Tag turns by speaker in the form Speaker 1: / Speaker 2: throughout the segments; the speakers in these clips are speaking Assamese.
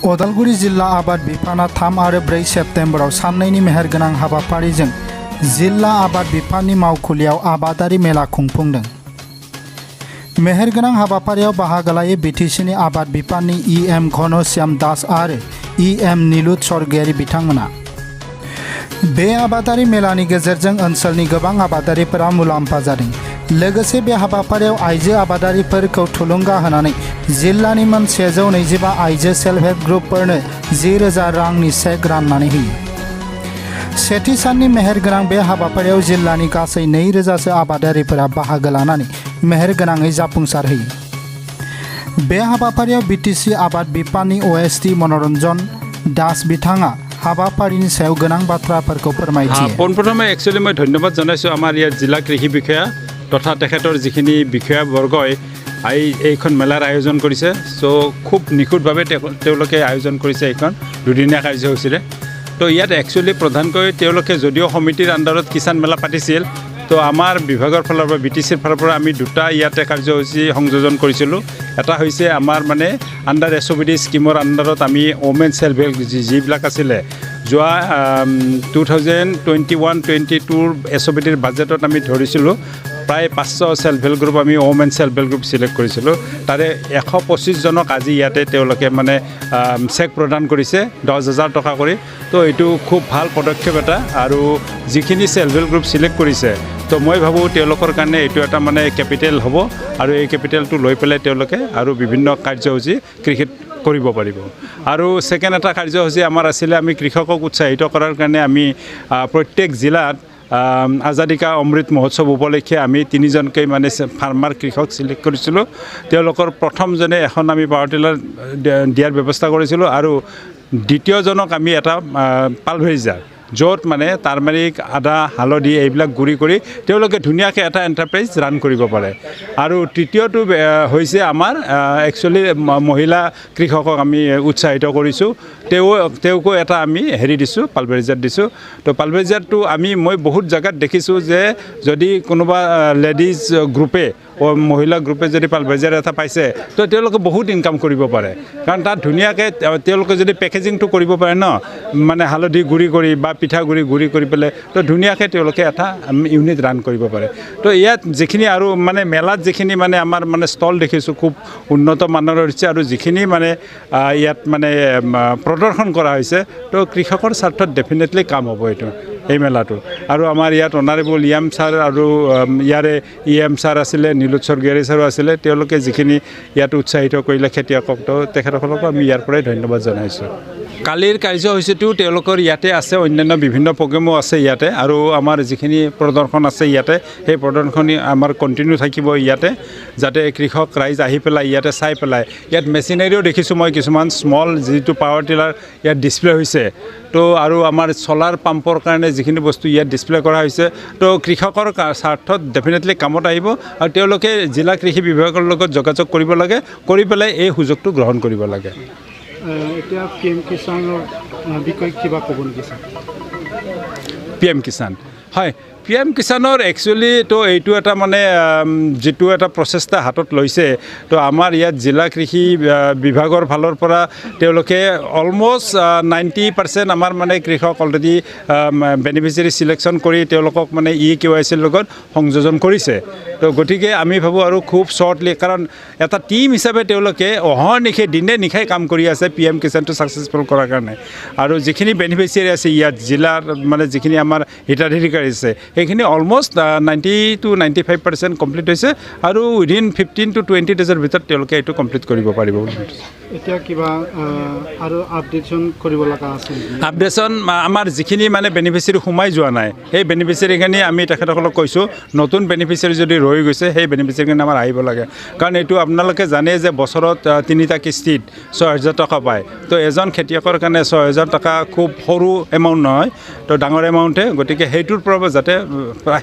Speaker 1: उदालगुरि जिल्ला आबाद बिफाना 3 आरो 4 सेप्तेम्बराव साननैनि मेहेरगोनां हाबाफारिजों जिल्ला आबाद बिफाननि मावखुलियाव आबादारि मेला खुंफुंदों। मेहेरगोनां हाबाफारियाव बाहागो लायो बिटिसिनि आबाद बिफाननि इएम घनश्याम दास आरो इएम नीलुत स्वर्गयारी बिथांमोना। बे आबादारि मेलानि गेजेरजों ओनसोलनि गोबां आबादारिफोरा मुलाम्फा जादों। लोगोसे बे हाबाफारियाव आइजो आबादारिफोरखौ थुलुंगा होनानै जिल्लानि मोन 125 आइजो सेल्फ हेल्प ग्रुपफोरनो 10,000 रांनि चेक राननानै होयो। सेथि साननि मेहेरगोनां बे हाबाफारियाव जिल्लानि गासै 2,000सो आबादारिफोरा बाहागो लानानै मेहेरगोनाङै जाफुंसार होयो। बे हाबाफारियाव बिटिसि आबाद बिफाननि ओएसडि मनरन दास बिथाङा हाबाफारिनि सायाव गोनां बाथ्राफोरखौ फोरमायथियो।
Speaker 2: পোনপ্ৰথমে একচুৱেলি মই ধন্যবাদ জনাইছোঁ আমাৰ ইয়াৰ জিলা কৃষি বিষয়া তথা তেখেতৰ যিখিনি বিষয়াবৰ্গই এইখন মেলাৰ আয়োজন কৰিছে। চ' খুব নিখুঁতভাৱে তেওঁলোকে আয়োজন কৰিছে এইখন দুদিনীয়া কাৰ্যসূচীৰে। তো ইয়াত একচুৱেলি প্ৰধানকৈ তেওঁলোকে যদিও সমিতিৰ আণ্ডাৰত কিষাণ মেলা পাতিছিল, তো আমাৰ বিভাগৰ ফালৰ পৰা বিটিচিৰ ফালৰ পৰা আমি দুটা ইয়াতে কাৰ্যসূচী সংযোজন কৰিছিলোঁ। এটা হৈছে আমাৰ মানে আণ্ডাৰ SOBD স্কিমৰ আণ্ডাৰত আমি ওমেন চেল্ফ হেল্প যিবিলাক আছিলে যোৱা 2021-22 SOBDৰ বাজেটত আমি ধৰিছিলোঁ প্ৰায় 500 সেল্ফ হেল্প গ্ৰুপ আমি women self help group select কৰিছিলোঁ। তাৰে 125 জনক আজি ইয়াতে তেওঁলোকে মানে চেক প্ৰদান কৰিছে 10,000 টকা কৰি। তো এইটো খুব ভাল পদক্ষেপ এটা আৰু যিখিনি সেল্ফ হেল্প গ্ৰুপ সিলেক্ট কৰিছে তো মই ভাবোঁ তেওঁলোকৰ কাৰণে এইটো এটা মানে কেপিটেল হ'ব আৰু এই কেপিটেলটো লৈ পেলাই তেওঁলোকে আৰু বিভিন্ন কাৰ্যসূচী কৃষিত কৰিব পাৰিব। আৰু ছেকেণ্ড এটা কাৰ্যসূচী আমাৰ আছিলে আমি কৃষকক উৎসাহিত কৰাৰ কাৰণে আমি প্ৰত্যেক জিলাত আজাদী কা অমৃত মহোৎসৱ উপলক্ষে আমি 3জনকৈ মানে ফাৰ্মাৰ কৃষক সিলেক্ট কৰিছিলোঁ। তেওঁলোকৰ প্ৰথমজনে এখন আমি পাৱাৰ টিলাৰ দিয়াৰ ব্যৱস্থা কৰিছিলোঁ আৰু দ্বিতীয়জনক আমি এটা পালভেৰিজাৰ য'ত মানে টাৰ্মাৰিক আদা হালধি এইবিলাক গুড়ি কৰি তেওঁলোকে ধুনীয়াকৈ এটা এণ্টাৰপ্ৰাইজ ৰান কৰিব পাৰে। আৰু তৃতীয়টো হৈছে আমাৰ একচুৱেলি মহিলা কৃষকক আমি উৎসাহিত কৰিছোঁ। তেওঁকো এটা আমি হেৰি দিছোঁ পালভেৰিজাৰ দিছোঁ। তো পালভেৰিজাৰটো মই বহুত জেগাত দেখিছোঁ যে যদি কোনোবা লেডিজ গ্ৰুপে মহিলা গ্ৰুপে যদি পালভেৰিজাৰ এটা পাইছে তো তেওঁলোকে বহুত ইনকাম কৰিব পাৰে। কাৰণ তাত ধুনীয়াকৈ তেওঁলোকে যদি পেকেজিংটো কৰিব পাৰে ন, মানে হালধি গুড়ি কৰি বা পিঠাগুড়ি গুড়ি কৰি পেলাই তো ধুনীয়াকৈ তেওঁলোকে এটা ইউনিট ৰান কৰিব পাৰে। তো ইয়াত যিখিনি আৰু মানে মেলাত যিখিনি মানে আমাৰ মানে ষ্টল দেখিছোঁ খুব উন্নত মানৰ হৈছে আৰু যিখিনি মানে ইয়াত মানে প্ৰদৰ্শন কৰা হৈছে তো কৃষকৰ স্বাৰ্থত ডেফিনেটলি কাম হ'ব এইটো এই মেলাটো। আৰু আমাৰ ইয়াত অনাৰেবল ইএম ছাৰ আৰু ইয়াৰে ইএম ছাৰ আছিলে, নীলুত স্বৰ্গয়াৰী ছাৰো আছিলে। তেওঁলোকে যিখিনি ইয়াত উৎসাহিত কৰিলে খেতিয়কক তো তেখেতসকলকো আমি ইয়াৰ পৰাই ধন্যবাদ জনাইছোঁ। কালিৰ কাৰ্যসূচীটো তেওঁলোকৰ ইয়াতে আছে, অন্যান্য বিভিন্ন প্ৰগ্ৰেমো আছে ইয়াতে আৰু আমাৰ যিখিনি প্ৰদৰ্শন আছে ইয়াতে সেই প্ৰদৰ্শনী আমাৰ কণ্টিনিউ থাকিব ইয়াতে, যাতে কৃষক ৰাইজ আহি পেলাই ইয়াতে চাই পেলাই। ইয়াত মেচিনাৰীও দেখিছোঁ মই কিছুমান স্মল যিটো পাৱাৰ টিলাৰ ইয়াত ডিছপ্লে হৈছে। তো আৰু আমাৰ চলাৰ পাম্পৰ কাৰণে যিখিনি বস্তু ইয়াত ডিছপ্লে কৰা হৈছে তো কৃষকৰ স্বাৰ্থত ডেফিনেটলি কামত আহিব আৰু তেওঁলোকে জিলা কৃষি বিভাগৰ লগত যোগাযোগ কৰিব লাগে, কৰি পেলাই এই সুযোগটো গ্ৰহণ কৰিব লাগে।
Speaker 1: এতিয়া PM কিষাণৰ বিষয়ে কিবা ক'ব নেকি ছাৰ?
Speaker 2: PM কিষাণ হয়, PM কিষাণৰ একচুৱেলি তো এইটো এটা মানে যিটো এটা প্ৰচেষ্টা হাতত লৈছে তো আমাৰ ইয়াত জিলা কৃষি বিভাগৰ ফালৰ পৰা তেওঁলোকে অলমষ্ট 90% আমাৰ মানে কৃষক অলৰেডি বেনিফিচিয়াৰী চিলেকশ্যন কৰি তেওঁলোকক মানে KYCৰ লগত সংযোজন কৰিছে। তো গতিকে আমি ভাবোঁ আৰু খুব শ্বৰ্টলি, কাৰণ এটা টিম হিচাপে তেওঁলোকে অহৰ্নিশে দিনে নিশাই কাম কৰি আছে PM কিষাণটো ছাকচেছফুল কৰাৰ কাৰণে। আৰু যিখিনি বেনিফিচিয়াৰী আছে ইয়াত জিলাৰ মানে যিখিনি আমাৰ হিতাধিকাৰী আছে সেইখিনি অলমষ্ট 90 to 95% কমপ্লিট হৈছে আৰু উইদিন 15 to 20 ডেজৰ ভিতৰত তেওঁলোকে এইটো কমপ্লিট কৰিব পাৰিব।
Speaker 1: এতিয়া কিবা আৰু আপডেটশ্যন কৰিব লগা আছে?
Speaker 2: আপডেটশ্যন আমাৰ যিখিনি মানে বেনিফিচিয়াৰী সোমাই যোৱা নাই সেই বেনিফিচিয়াৰীখিনি আমি তেখেতসকলক কৈছোঁ, নতুন বেনিফিচিয়াৰী যদি ৰৈ গৈছে সেই বেনিফিচিয়াৰীখিনি আমাৰ আহিব লাগে। কাৰণ এইটো আপোনালোকে জানে যে বছৰত 3টা কিস্তিত 6,000 টকা পায়। তো এজন খেতিয়কৰ কাৰণে 6,000 টকা খুব সৰু এমাউণ্ট নহয়, তো ডাঙৰ এমাউণ্টে। গতিকে সেইটোৰ পৰা যাতে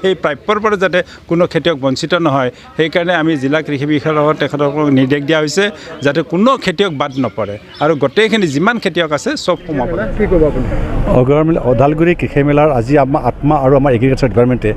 Speaker 2: সেই প্ৰাপ্যৰ পৰা যাতে কোনো খেতিয়ক বঞ্চিত নহয় সেইকাৰণে আমি জিলা কৃষি বিষয়াৰ তেখেতসকলক নিৰ্দেশ দিয়া হৈছে যাতে কোনো খেতিয়ক বাদ নপৰে আৰু গোটেইখিনি যিমান খেতিয়ক আছে চব সোমাব।
Speaker 1: কি ক'ব আপুনি?
Speaker 3: ওদালগুৰি কৃষি মেলাৰ আজি আমাৰ আত্মা আৰু আমাৰ এগ্ৰিকালচাৰ ডিপাৰ্টমেণ্টে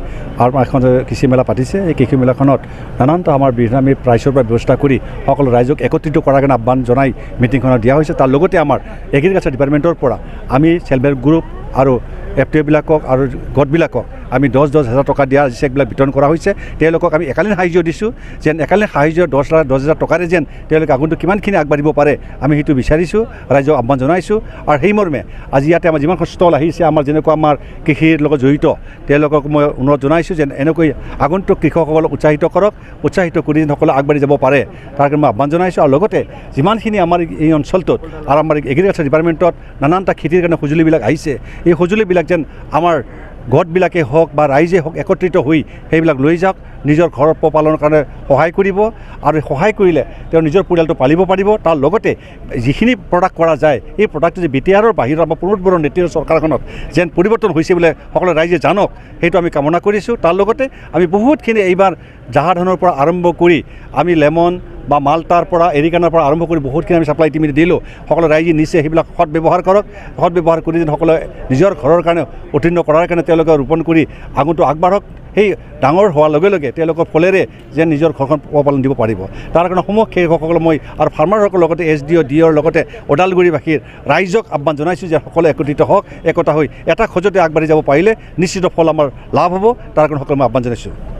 Speaker 3: আৰু এখন কৃষি মেলা পাতিছে। এই কৃষি মেলাখনত নানানটা আমাৰ বিভিন্ন আমি প্ৰাইজৰ পৰা ব্যৱস্থা কৰি সকলো ৰাইজক একত্ৰিত কৰাৰ কাৰণে আহ্বান জনাই মিটিংখনত দিয়া হৈছে। তাৰ লগতে আমাৰ এগ্ৰিকালচাৰ ডিপাৰ্টমেণ্টৰ পৰা আমি চেল্ফ হেল্প গ্ৰুপ আৰু এফটিঅ'বিলাকক আৰু গোটবিলাকক আমি 10,000 টকা দিয়া চেকবিলাক বিতৰণ কৰা হৈছে। তেওঁলোকক আমি একালীন সাহায্য দিছোঁ, যেন একালীন সাহায্য 10,000 টকাৰে যেন তেওঁলোকে আগন্তুক কিমানখিনি আগবাঢ়িব পাৰে আমি সেইটো বিচাৰিছোঁ, ৰাইজক আহ্বান জনাইছোঁ। আৰু সেই মৰ্মে আজি ইয়াতে আমাৰ যিমান ষ্টল আহিছে আমাৰ যেনেকুৱা আমাৰ কৃষিৰ লগত জড়িত তেওঁলোকক মই অনুৰোধ জনাইছোঁ যেন এনেকৈ আগন্তুক কৃষকসকলক উৎসাহিত কৰক, উৎসাহিত কৰি যেন সকলোৱে আগবাঢ়ি যাব পাৰে তাৰ কাৰণে মই আহ্বান জনাইছোঁ। আৰু লগতে যিমানখিনি আমাৰ এই অঞ্চলটোত আৰু আমাৰ এগ্ৰিকালচাৰ ডিপাৰ্টমেণ্টত নানানটা খেতিৰ কাৰণে সঁজুলিবিলাক আহিছে, এই সঁজুলিবিলাক যেন আমাৰ গোটবিলাকে হওক বা ৰাইজে হওক একত্ৰিত হৈ সেইবিলাক লৈ যাওক, নিজৰ ঘৰৰ পোহপালনৰ কাৰণে সহায় কৰিব। আৰু সহায় কৰিলে তেওঁ নিজৰ পৰিয়ালটো পালিব পাৰিব। তাৰ লগতে যিখিনি প্ৰডাক্ট কৰা যায় এই প্ৰডাক্টটো যে বিটিআৰৰ বাহিৰত আমাৰ পুনৰুদ্ধাৰৰ নীতিৰ চৰকাৰখনত যেন পৰিৱৰ্তন হৈছে বোলে সকলো ৰাইজে জানক, সেইটো আমি কামনা কৰিছোঁ। তাৰ লগতে আমি বহুতখিনি এইবাৰ জাহা ধানৰ পৰা আৰম্ভ কৰি আমি লেমন বা মালটাৰ পৰা এৰিকানৰ পৰা আৰম্ভ কৰি বহুতখিনি আমি ছাপ্লাই টিমি দিলোঁ। সকলো ৰাইজে নিছে সেইবিলাক সৎ ব্যৱহাৰ কৰক, সৎ ব্যৱহাৰ কৰি যেন সকলোৱে নিজৰ ঘৰৰ কাৰণে উত্তীৰ্ণ কৰাৰ কাৰণে তেওঁলোকে ৰোপণ কৰি আগন্তুক আগবাঢ়ক। সেই ডাঙৰ হোৱাৰ লগে লগে তেওঁলোকৰ ফলেৰে যেন নিজৰ ঘৰখন পোহপালন দিব পাৰিব। তাৰ কাৰণে সমূহ কৃষকসকলক মই আৰু ফাৰ্মাৰসকলৰ লগতে SDO DOৰ লগতে ওদালগুৰিবাসীৰ ৰাইজক আহ্বান জনাইছোঁ যে সকলোৱে একত্ৰিত হওক, একতা হৈ এটা খোজতে আগবাঢ়ি যাব পাৰিলে নিশ্চিত ফল আমাৰ লাভ হ'ব। তাৰ কাৰণে সকলোকে মই আহ্বান জনাইছোঁ।